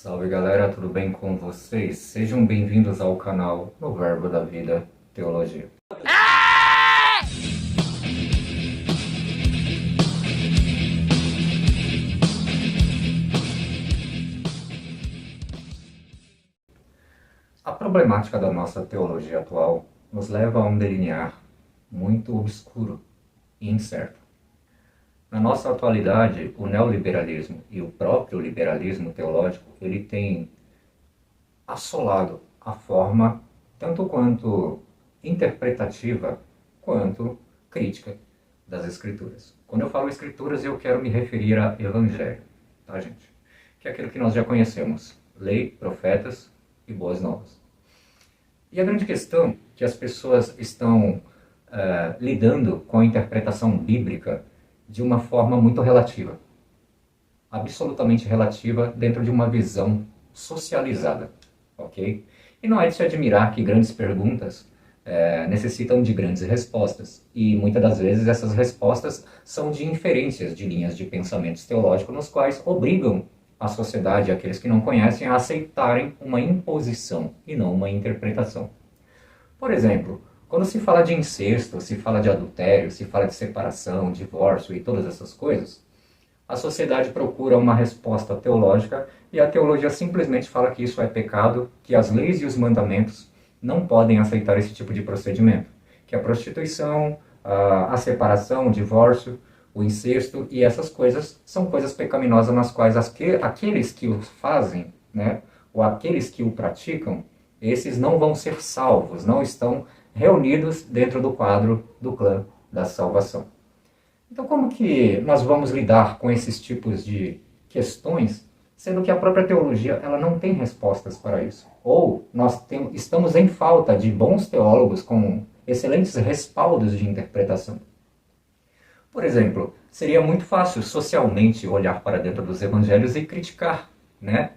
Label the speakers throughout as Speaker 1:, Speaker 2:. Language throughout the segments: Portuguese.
Speaker 1: Salve galera, tudo bem com vocês? Sejam bem-vindos ao canal No Verbo da Vida Teologia. A problemática da nossa teologia atual nos leva a um delinear muito obscuro e incerto. Na nossa atualidade, o neoliberalismo e o próprio liberalismo teológico, ele tem assolado a forma tanto quanto interpretativa quanto crítica das Escrituras. Quando eu falo Escrituras, eu quero me referir a Evangelho, tá, gente? Que é aquilo que nós já conhecemos: lei, profetas e boas novas. E a grande questão é que as pessoas estão lidando com a interpretação bíblica de uma forma muito relativa, absolutamente relativa, dentro de uma visão socializada, ok? E não é de se admirar que grandes perguntas necessitam de grandes respostas, e muitas das vezes essas respostas são de inferências de linhas de pensamentos teológicos, nos quais obrigam a sociedade, aqueles que não conhecem, a aceitarem uma imposição e não uma interpretação. Por exemplo, quando se fala de incesto, se fala de adultério, se fala de separação, divórcio e todas essas coisas, a sociedade procura uma resposta teológica e a teologia simplesmente fala que isso é pecado, que as leis e os mandamentos não podem aceitar esse tipo de procedimento, que a prostituição, a separação, o divórcio, o incesto e essas coisas são coisas pecaminosas nas quais aqueles que o fazem, né, ou aqueles que o praticam, esses não vão ser salvos, não estão reunidos dentro do quadro do clã da salvação. Então, como que nós vamos lidar com esses tipos de questões, sendo que a própria teologia ela não tem respostas para isso? Ou nós estamos em falta de bons teólogos com excelentes respaldos de interpretação? Por exemplo, seria muito fácil socialmente olhar para dentro dos evangelhos e criticar, né?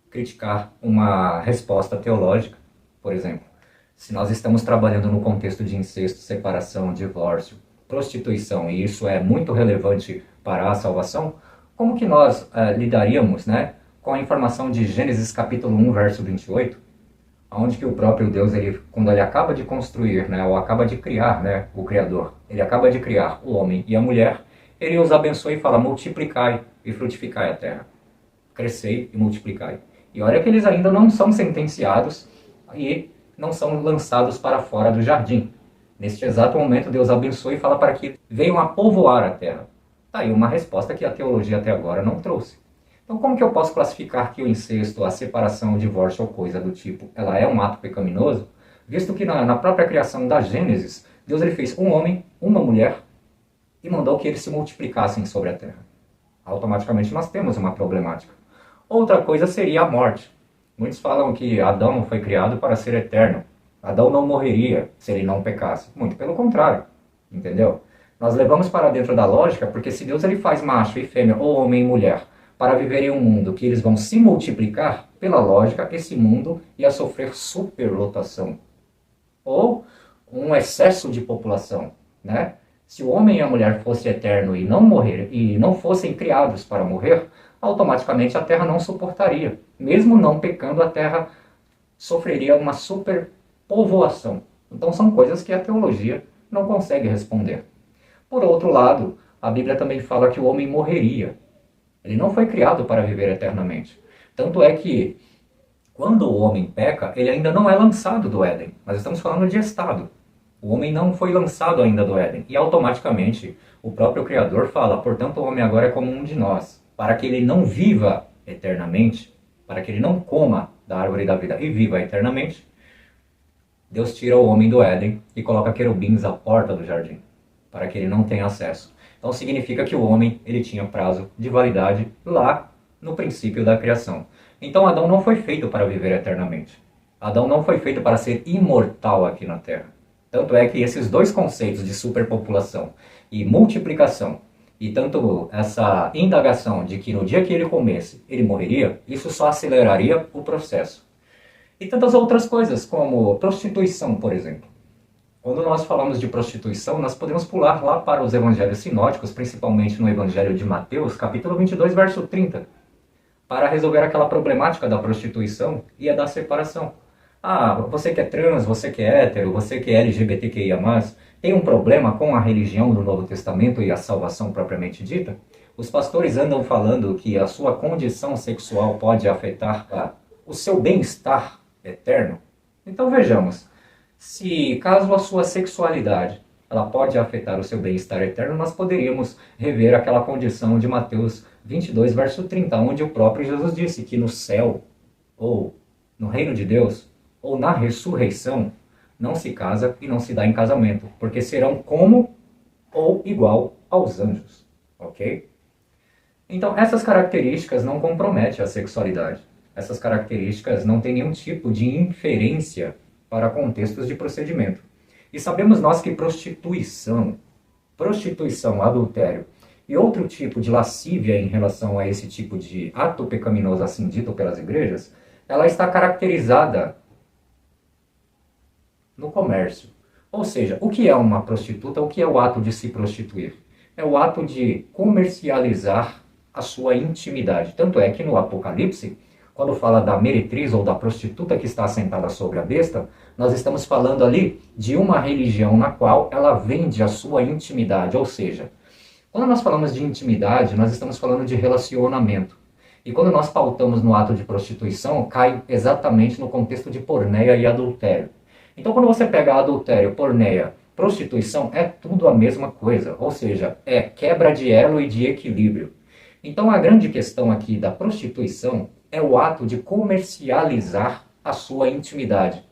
Speaker 1: Criticar uma resposta teológica, por exemplo. Se nós estamos trabalhando no contexto de incesto, separação, divórcio, prostituição, e isso é muito relevante para a salvação, como que nós lidaríamos, né, com a informação de Gênesis capítulo 1, verso 28, onde que o próprio Deus, quando ele acaba de construir, né, ou acaba de criar, né, o Criador, ele acaba de criar o homem e a mulher, ele os abençoa e fala: multiplicai e frutificai a terra, crescei e multiplicai. E olha que eles ainda não são sentenciados e não são lançados para fora do jardim. Neste exato momento, Deus abençoa e fala para que venham a povoar a terra. Está aí uma resposta que a teologia até agora não trouxe. Então, como que eu posso classificar que o incesto, a separação, o divórcio ou coisa do tipo, ela é um ato pecaminoso, visto que na própria criação da Gênesis, Deus ele fez um homem, uma mulher, e mandou que eles se multiplicassem sobre a terra. Automaticamente nós temos uma problemática. Outra coisa seria a morte. Muitos falam que Adão foi criado para ser eterno. Adão não morreria se ele não pecasse. Muito pelo contrário, entendeu? Nós levamos para dentro da lógica, porque se Deus ele faz macho e fêmea, ou homem e mulher, para viver em um mundo que eles vão se multiplicar, pela lógica, esse mundo ia sofrer superlotação. Ou um excesso de população, né? Se o homem e a mulher fossem eterno e não morrer, e não fossem criados para morrer, automaticamente a terra não suportaria. Mesmo não pecando, a terra sofreria uma superpovoação. Então são coisas que a teologia não consegue responder. Por outro lado, a Bíblia também fala que o homem morreria. Ele não foi criado para viver eternamente. Tanto é que, quando o homem peca, ele ainda não é lançado do Éden. Nós estamos falando de estado. O homem não foi lançado ainda do Éden. E automaticamente, o próprio Criador fala: portanto, o homem agora é como um de nós. Para que ele não viva eternamente, para que ele não coma da árvore da vida e viva eternamente, Deus tira o homem do Éden e coloca querubins à porta do jardim, para que ele não tenha acesso. Então significa que o homem ele tinha prazo de validade lá no princípio da criação. Então Adão não foi feito para viver eternamente. Adão não foi feito para ser imortal aqui na Terra. Tanto é que esses dois conceitos de superpopulação e multiplicação, e tanto essa indagação de que no dia que ele comesse, ele morreria, isso só aceleraria o processo. E tantas outras coisas, como prostituição, por exemplo. Quando nós falamos de prostituição, nós podemos pular lá para os evangelhos sinóticos, principalmente no evangelho de Mateus, capítulo 22, verso 30. para resolver aquela problemática da prostituição e a da separação. Ah, você que é trans, você que é hétero, você que é LGBTQIA+, tem um problema com a religião do Novo Testamento e a salvação propriamente dita? Os pastores andam falando que a sua condição sexual pode afetar o seu bem-estar eterno? Então vejamos, se caso a sua sexualidade ela pode afetar o seu bem-estar eterno, nós poderíamos rever aquela condição de Mateus 22, verso 30, onde o próprio Jesus disse que no céu, ou no reino de Deus, ou na ressurreição, não se casa e não se dá em casamento, porque serão como ou igual aos anjos, ok? Então, essas características não comprometem a sexualidade. Essas características não têm nenhum tipo de inferência para contextos de procedimento. E sabemos nós que prostituição, adultério e outro tipo de lascívia em relação a esse tipo de ato pecaminoso assim dito pelas igrejas, ela está caracterizada no comércio. Ou seja, o que é uma prostituta? O que é o ato de se prostituir? É o ato de comercializar a sua intimidade. Tanto é que no Apocalipse, quando fala da meretriz ou da prostituta que está assentada sobre a besta, nós estamos falando ali de uma religião na qual ela vende a sua intimidade. Ou seja, quando nós falamos de intimidade, nós estamos falando de relacionamento. E quando nós pautamos no ato de prostituição, cai exatamente no contexto de porneia e adultério. Então, quando você pega adultério, porneia, prostituição, é tudo a mesma coisa. Ou seja, é quebra de elo e de equilíbrio. Então, a grande questão aqui da prostituição é o ato de comercializar a sua intimidade.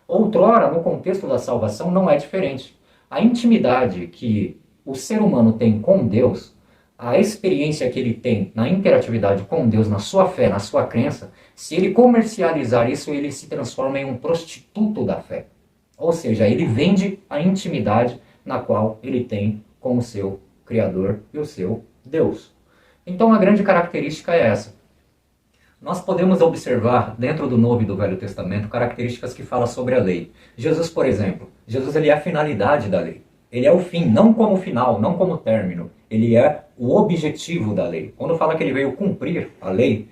Speaker 1: Outrora, no contexto da salvação, não é diferente. A intimidade que o ser humano tem com Deus, a experiência que ele tem na interatividade com Deus, na sua fé, na sua crença, se ele comercializar isso, ele se transforma em um prostituto da fé. Ou seja, ele vende a intimidade na qual ele tem com o seu Criador e o seu Deus. Então a grande característica é essa. Nós podemos observar dentro do Novo e do Velho Testamento características que falam sobre a lei. Jesus, por exemplo, Jesus ele é a finalidade da lei. Ele é o fim, não como final, não como término. Ele é o objetivo da lei. Quando fala que ele veio cumprir a lei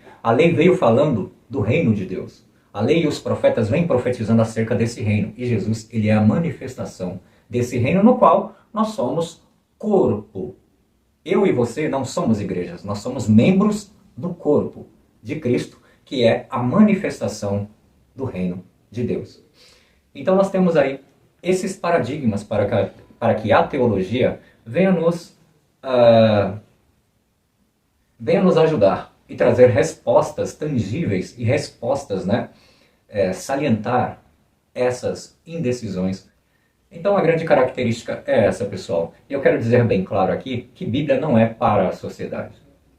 Speaker 1: veio falando do reino de Deus. A lei e os profetas vêm profetizando acerca desse reino. E Jesus, ele é a manifestação desse reino no qual nós somos corpo. Eu e você não somos igrejas, nós somos membros do corpo de Cristo, que é a manifestação do reino de Deus. Então nós temos aí esses paradigmas para que a teologia venha nos ajudar e trazer respostas tangíveis e respostas, salientar essas indecisões. Então a grande característica é essa, pessoal. E eu quero dizer bem claro aqui que Bíblia não é para a sociedade,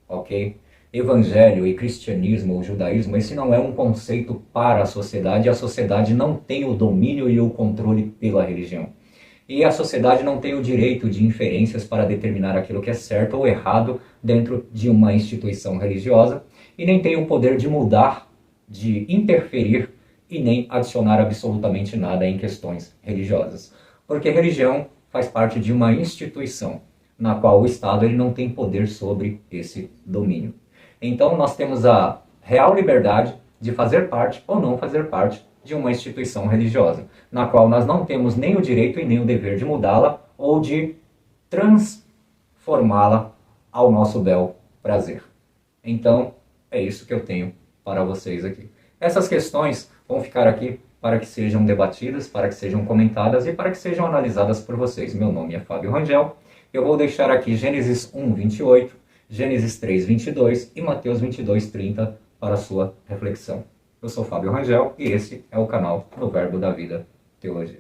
Speaker 1: ok? Evangelho e cristianismo ou judaísmo, esse não é um conceito para a sociedade não tem o domínio e o controle pela religião. E a sociedade não tem o direito de inferências para determinar aquilo que é certo ou errado dentro de uma instituição religiosa, e nem tem o poder de mudar, de interferir e nem adicionar absolutamente nada em questões religiosas. Porque religião faz parte de uma instituição, na qual o Estado ele não tem poder sobre esse domínio. Então nós temos a real liberdade de fazer parte ou não fazer parte de uma instituição religiosa, na qual nós não temos nem o direito e nem o dever de mudá-la ou de transformá-la ao nosso bel prazer. Então, é isso que eu tenho para vocês aqui. Essas questões vão ficar aqui para que sejam debatidas, para que sejam comentadas e para que sejam analisadas por vocês. Meu nome é Fábio Rangel. Eu vou deixar aqui Gênesis 1, 28, Gênesis 3, 22 e Mateus 22, 30 para a sua reflexão. Eu sou Fábio Rangel e esse é o canal do Verbo da Vida Teologia.